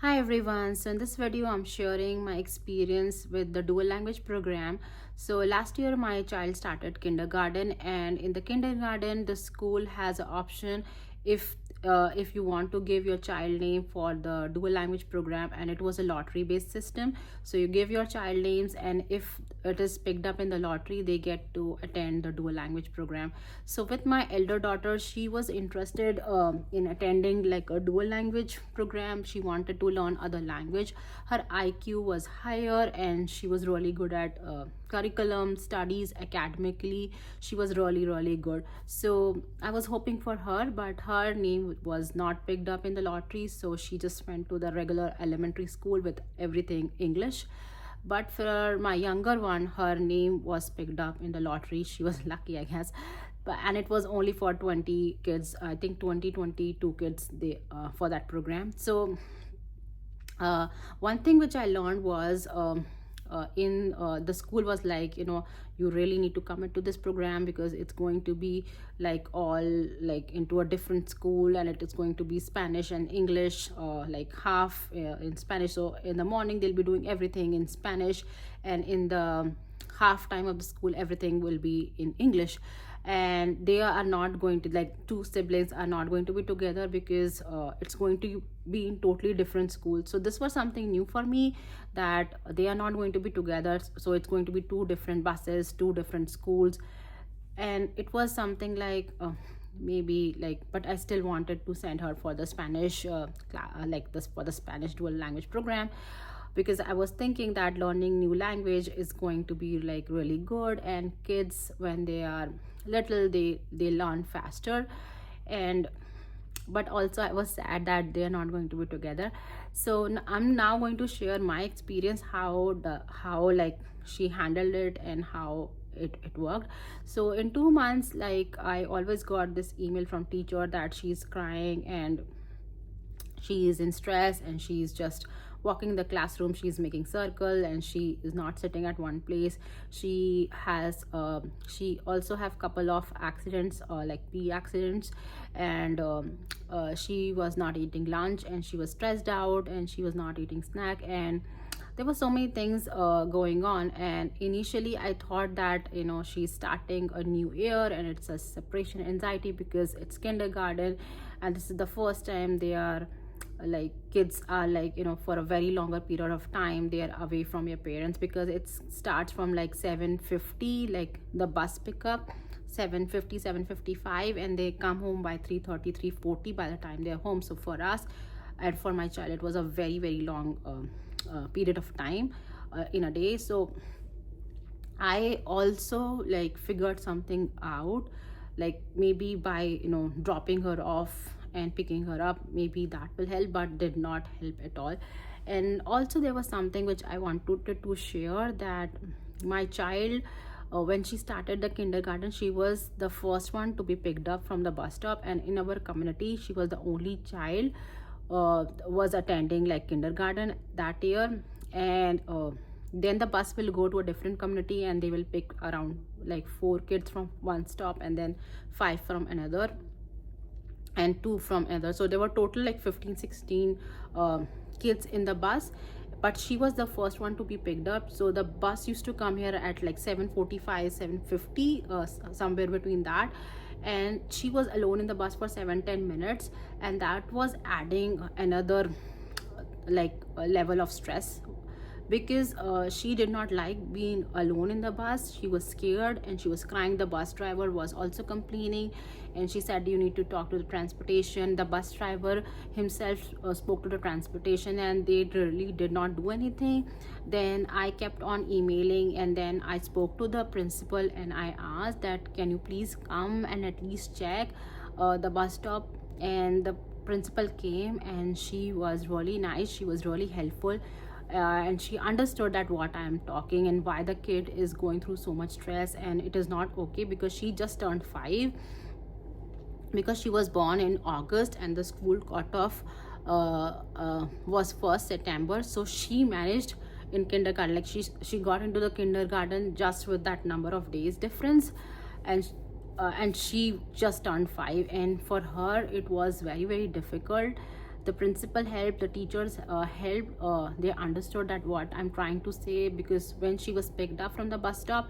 Hi everyone, so in this video I'm sharing my experience with the dual language program. So last year my child started kindergarten, and in the kindergarten the school has an option if if you want to give your child name for the dual language program, and it was a lottery based system. So you give your child names, and if it is picked up in the lottery they get to attend the dual language program. So with my elder daughter, she was interested in attending like a dual language program. She wanted to learn other language. Her IQ was higher and she was really good at curriculum studies. Academically she was really good. So I was hoping for her, but her name was not picked up in the lottery, so she just went to the regular elementary school with everything English. But for my younger one, her name was picked up in the lottery. She was lucky, I guess. But and it was only for 20 kids, I think 2022 kids they for that program. So uh, one thing which I learned was in the school was like, you really need to commit to this program because it's going to be like all like into a different school, and it is going to be Spanish and English, like half in Spanish. So in the morning they'll be doing everything in Spanish, and in the half time of the school everything will be in English. And they are not going to, like, two siblings are not going to be together because it's going to be in totally different schools. So this was something new for me, that they are not going to be together, so it's going to be two different buses, two different schools. And it was something like maybe like, but I still wanted to send her for the Spanish like this, for the Spanish dual language program, because I was thinking that learning new language is going to be like really good, and kids when they are little they learn faster. And but also I was sad that they are not going to be together. So I'm now going to share my experience, how like she handled it and how it worked. So in 2 months, like, I always got this email from teacher that she's crying and she is in stress, and she's just walking the classroom, she's making circle, and she is not sitting at one place. She has she also have couple of accidents, like pee accidents. And she was not eating lunch, and she was stressed out, and she was not eating snack, and there were so many things going on. And initially I thought that, she's starting a new year and it's a separation anxiety because it's kindergarten, and this is the first time they are like, kids are like, for a very longer period of time they are away from your parents, because it starts from like 7:50, like the bus pickup 7:50, 7:55, and they come home by 3:30, 3:40 by the time they're home. So for us, and for my child, it was a very long period of time in a day. So I also like figured something out, like maybe by dropping her off and picking her up, maybe that will help, but did not help at all. And also there was something which I wanted to share, that my child, when she started the kindergarten, she was the first one to be picked up from the bus stop, and in our community she was the only child was attending like kindergarten that year. And then the bus will go to a different community, and they will pick around like 4 kids from one stop, and then 5 from another, and 2 from another. So there were total like 15, 16 kids in the bus, but she was the first one to be picked up. So the bus used to come here at like 7:45, 7:50, somewhere between that. And she was alone in the bus for 7-10 minutes, and that was adding another like a level of stress, because she did not like being alone in the bus. She was scared and she was crying. The bus driver was also complaining, and she said, you need to talk to the transportation. The bus driver himself spoke to the transportation, and they really did not do anything. Then I kept on emailing, and then I spoke to the principal, and I asked that, can you please come and at least check the bus stop. And the principal came, and she was really nice, she was really helpful. And she understood that what I am talking, and why the kid is going through so much stress, and it is not okay, because she just turned 5, because she was born in August, and the school cutoff was 1st September. So she managed in kindergarten, like she got into the kindergarten just with that number of days difference. And she just turned 5, and for her it was very difficult the principal helped, the teachers helped. They understood that what I'm trying to say, because when she was picked up from the bus stop,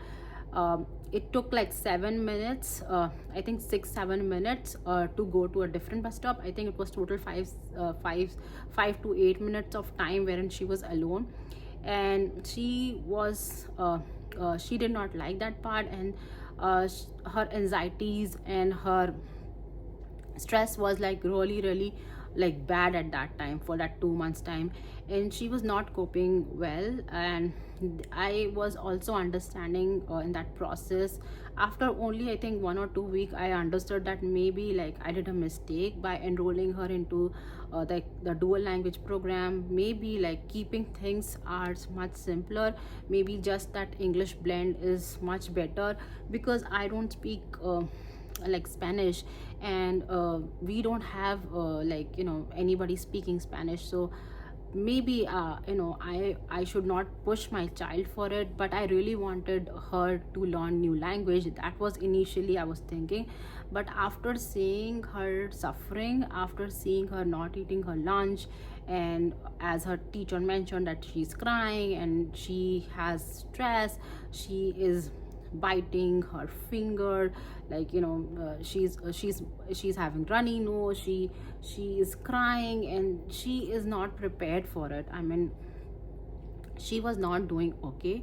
it took like 7 minutes, I think 6-7 minutes to go to a different bus stop. I think it was total 5 to 8 minutes of time wherein she was alone. And she did not like that part. And her anxieties and her stress was like really like bad at that time, for that 2 months time. And she was not coping well. And I was also understanding in that process. After only I think 1 or 2 weeks, I understood that maybe like I did a mistake by enrolling her into the dual language program. Maybe like keeping things are much simpler. Maybe just that English blend is much better, because I don't speak like Spanish. And we don't have like anybody speaking Spanish. So maybe I should not push my child for it, but I really wanted her to learn new language. That was initially I was thinking. But after seeing her suffering, after seeing her not eating her lunch, and as her teacher mentioned that she's crying and she has stress, she is biting her finger, like she's having runny nose, she is crying, and she is not prepared for it. I mean, she was not doing okay.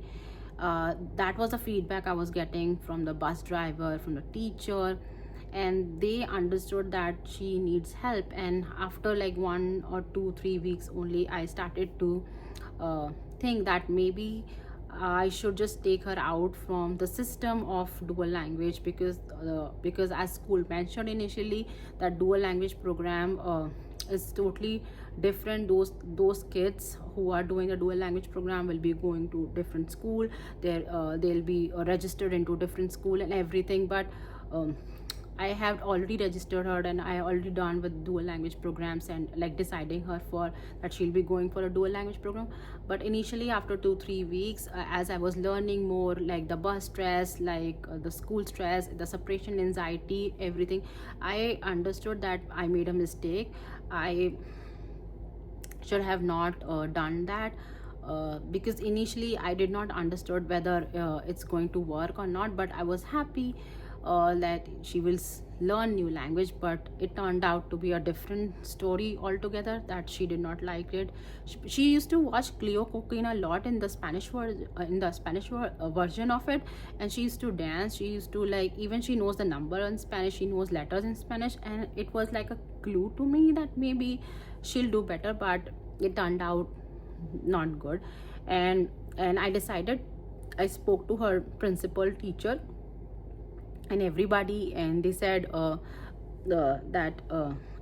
That was the feedback I was getting from the bus driver, from the teacher. And they understood that she needs help. And after like 1 or 2-3 weeks only, I started to think that maybe I should just take her out from the system of dual language, because as school mentioned initially, that dual language program is totally different. Those kids who are doing a dual language program will be going to different school. They'll be registered into different school and everything. But I have already registered her, and I already done with dual language programs, and like deciding her for that she'll be going for a dual language program. But initially after 2-3 weeks, as I was learning more, like the bus stress, like the school stress, the separation anxiety, everything, I understood that I made a mistake. I should have not done that. Because initially I did not understood whether it's going to work or not. But I was happy that she will learn new language. But it turned out to be a different story altogether, that she did not like it. She used to watch Cleo Coquin a lot in the Spanish version of it. And she used to dance, she used to like, even she knows the number in Spanish, she knows letters in Spanish. And it was like a clue to me that maybe she'll do better. But it turned out not good. And I decided, I spoke to her principal, teacher, and everybody, and they said that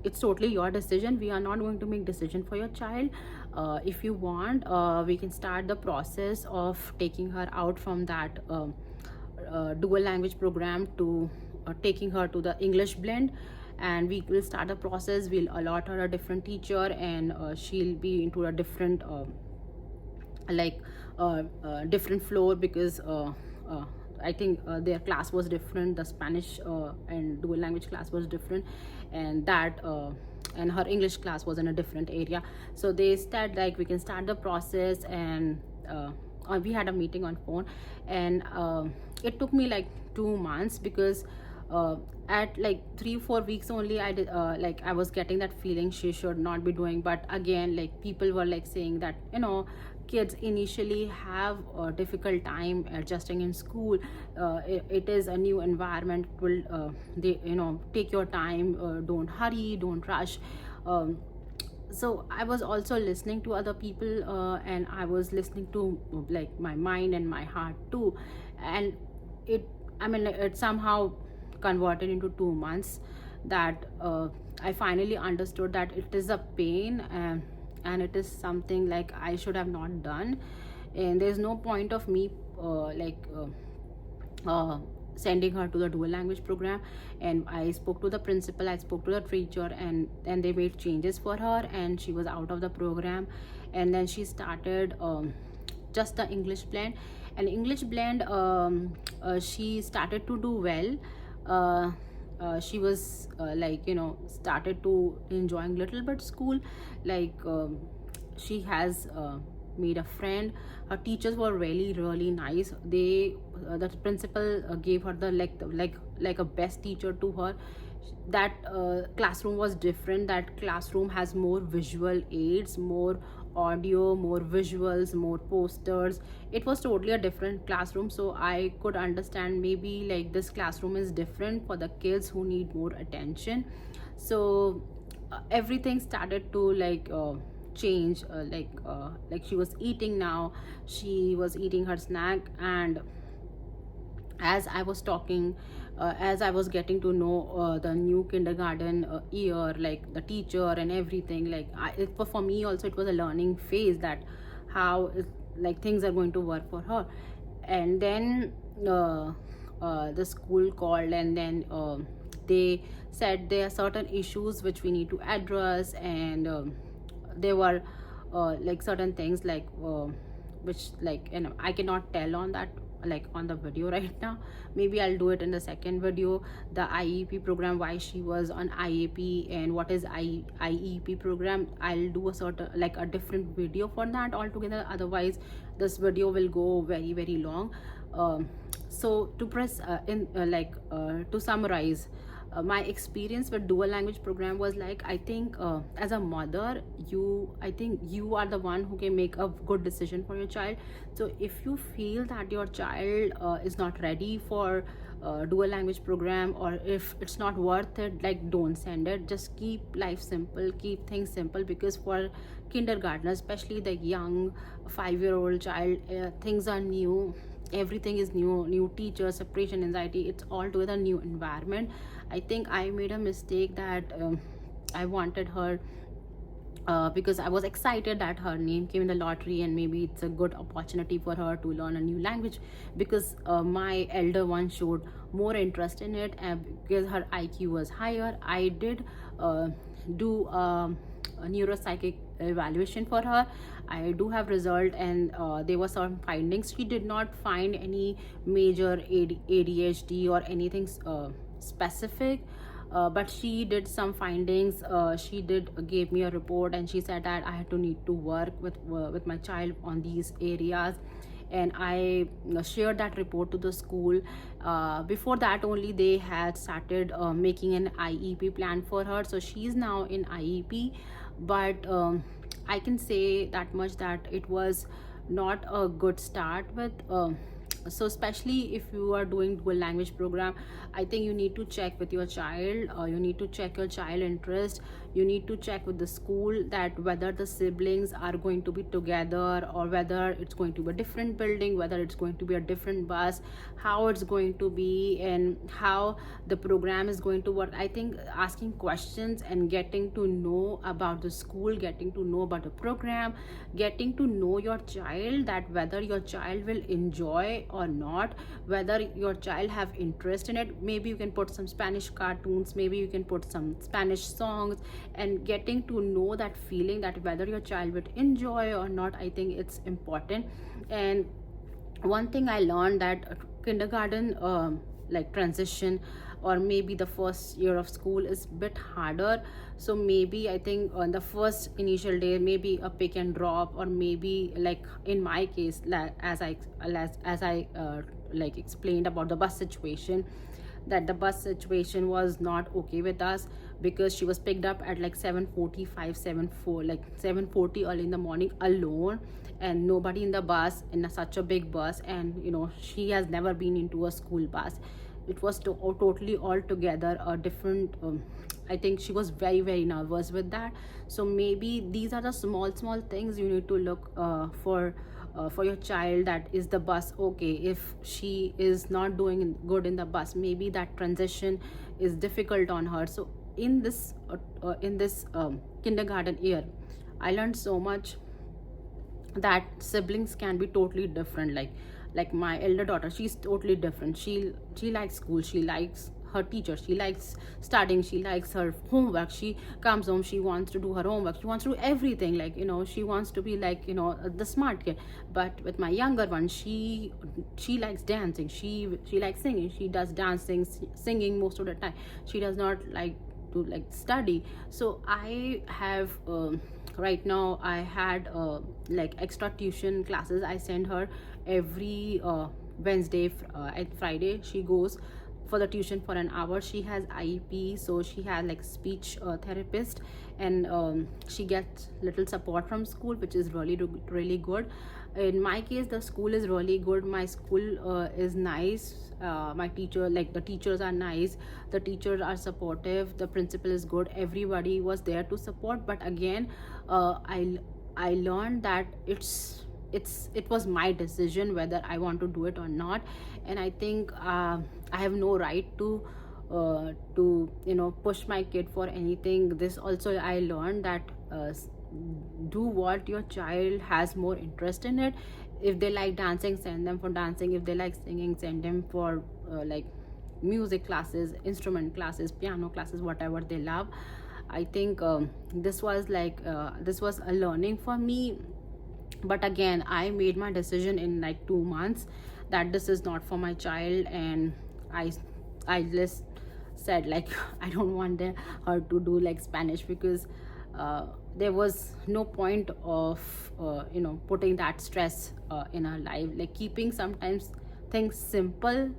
it's totally your decision. We are not going to make decision for your child. If you want, we can start the process of taking her out from that dual language program to taking her to the English blend. And we will start the process. We'll allot her a different teacher, and she'll be into a different different floor, because I think their class was different. The Spanish and dual language class was different, and and her English class was in a different area. So they said like we can start the process. And we had a meeting on phone. And it took me like 2 months, because at like 3-4 weeks only, I did like I was getting that feeling she should not be doing. But again, like people were like saying that kids initially have a difficult time adjusting in school. It is a new environment. Will they take your time, don't hurry, don't rush. So I was also listening to other people, and I was listening to like my mind and my heart too. And it somehow converted into 2 months, that I finally understood that it is a pain, and it is something like I should have not done. And there's no point of me sending her to the dual language program. And I spoke to the principal, I spoke to the teacher, and then they made changes for her, and she was out of the program. And then she started just the English blend. And English blend, she started to do well. she was like, started to enjoying little bit school. Like, she has made a friend. Her teachers were really really nice. The principal gave her the like a best teacher to her. That classroom was different. That classroom has more visual aids, more audio, more visuals, more posters. It was totally a different classroom, so I could understand maybe like this classroom is different for the kids who need more attention. So everything started to change. Like she was eating now. She was eating her snack, and as I was talking, as I was getting to know the new kindergarten year, like the teacher and everything, for me also it was a learning phase, that how like things are going to work for her. And then the school called, and then they said there are certain issues which we need to address. And there were like certain things which, like, I cannot tell on that, like on the video right now. Maybe I'll do it in the second video. The IEP program, why she was on IEP, and what is IEP program. I'll do a sort of like a different video for that altogether, otherwise this video will go very very long. So to press in to summarize, my experience with dual language program was like, I think as a mother, I think you are the one who can make a good decision for your child. So if you feel that your child is not ready for dual language program, or if it's not worth it, like, don't send it. Just keep life simple, keep things simple, because for kindergartners, especially the young 5-year-old child, things are new, everything is new teacher, separation anxiety, it's altogether new environment. I think I made a mistake that I wanted her, because I was excited that her name came in the lottery, and maybe it's a good opportunity for her to learn a new language, because my elder one showed more interest in it, and because her IQ was higher. I did do a neuropsychic evaluation for her. I do have result, and there were some findings. She did not find any major ADHD or anything specific, but she did some findings. She did gave me a report, and she said that I had to need to work with my child on these areas. And I shared that report to the school. Before that only, they had started making an IEP plan for her, so she's now in IEP. But I can say that much, that it was not a good start with so especially if you are doing dual language program, I think you need to check with your child. You need to check your child interest. You need to check with the school that whether the siblings are going to be together, or whether it's going to be a different building, whether it's going to be a different bus, how it's going to be, and how the program is going to work. I think asking questions and getting to know about the school, getting to know about the program, getting to know your child, that whether your child will enjoy or not, whether your child have interest in it. Maybe you can put some Spanish cartoons, maybe you can put some Spanish songs, and getting to know that feeling, that whether your child would enjoy or not, I think it's important. And one thing I learned, that kindergarten like transition, or maybe the first year of school, is a bit harder. So maybe I think on the first initial day, maybe a pick and drop, or maybe like in my case, as I like explained about the bus situation, that the bus situation was not okay with us, because she was picked up at like 7:45, 7:40 early in the morning, alone, and nobody in the bus, in such a big bus. And she has never been into a school bus. It was totally altogether a different I think she was very very nervous with that. So maybe these are the small things you need to look for your child. That is the bus okay? If she is not doing good in the bus, maybe that transition is difficult on her. So in this kindergarten year, I learned so much, that siblings can be totally different. Like my elder daughter, she's totally different. She likes school, she likes her teacher. She likes studying, she likes her homework. She comes home, she wants to do her homework, she wants to do everything, like, she wants to be like, the smart kid. But with my younger one, she likes dancing, she likes singing, she does dancing, singing most of the time. She does not like to like study. So I have right now I had like extra tuition classes. I send her every Wednesday and Friday. She goes for the tuition for an hour. She has IEP, so she has like speech therapist, and she gets little support from school, which is really good. In my case, the school is really good. My school is nice. My teacher, like the teachers are nice, the teachers are supportive, the principal is good, everybody was there to support. But again, I learned that it was my decision whether I want to do it or not. And I think I have no right to push my kid for anything. This also I learned that do what your child has more interest in it. If they like dancing, send them for dancing. If they like singing, send them for like music classes, instrument classes, piano classes, whatever they love. I think this was a learning for me. But again, I made my decision in like 2 months that this is not for my child. And I just said like I don't want her to do like Spanish, because there was no point of putting that stress in her life. Like keeping sometimes things simple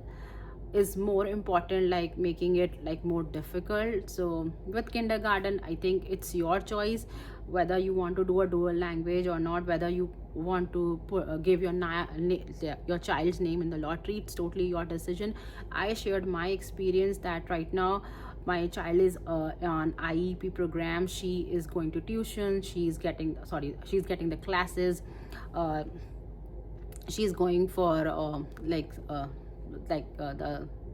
is more important, like making it like more difficult. So with kindergarten, I think it's your choice whether you want to do a dual language or not, whether you want to give your child's name in the lottery. It's totally your decision. I shared my experience that right now my child is on IEP program. She is going to tuition, she's getting the classes, she's going for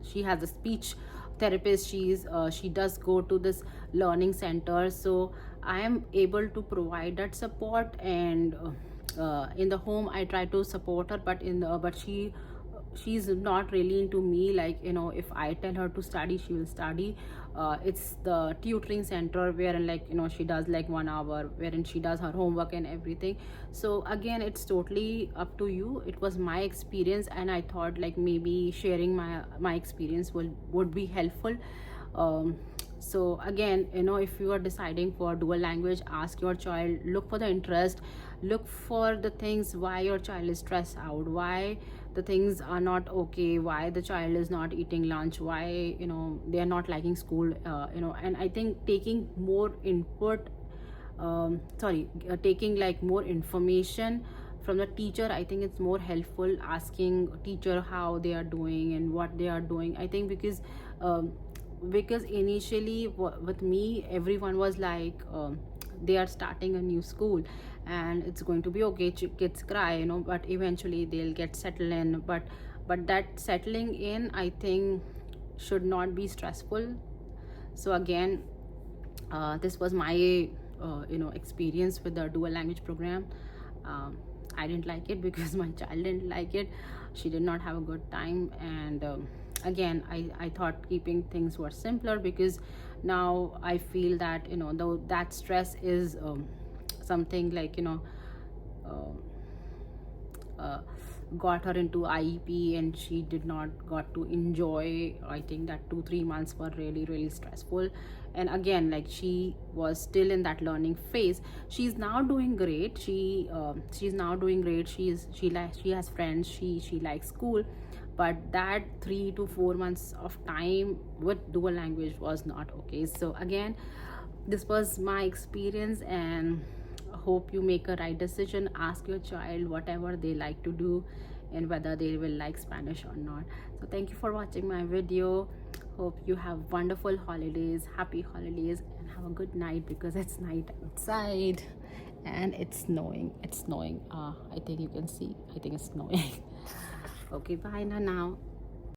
she has a speech therapist. She does go to this learning center. So I am able to provide that support. And in the home I try to support her, but she's not really into me. Like, if I tell her to study, she will study. It's the tutoring center wherein, like, she does like 1 hour wherein she does her homework and everything. So again, it's totally up to you. It was my experience, and I thought like maybe sharing my experience would be helpful. So again, if you are deciding for dual language, ask your child, look for the interest, look for the things why your child is stressed out, why the things are not okay, why the child is not eating lunch, why they are not liking school. And I think taking more input, taking like more information from the teacher, I think it's more helpful. Asking teacher how they are doing and what they are doing, I think, because initially with me, everyone was like, they are starting a new school and it's going to be okay, kids cry, but eventually they'll get settled in. But that settling in, I think, should not be stressful. So again, this was my experience with the dual language program. I didn't like it because my child didn't like it. She did not have a good time. And again, I thought keeping things were simpler, because now I feel that though that stress is something like got her into IEP, and she did not got to enjoy. I think that 2-3 months were really stressful. And again, like, she was still in that learning phase. She's now doing great. She's now doing great. She has friends, she likes school. But that 3 to 4 months of time with dual language was not okay. So again, this was my experience, and hope you make a right decision. Ask your child whatever they like to do and whether they will like Spanish or not. So thank you for watching my video. Hope you have wonderful holidays, happy holidays, and have a good night, because it's night outside and it's snowing. I think you can see, I think it's snowing. Okay, bye now.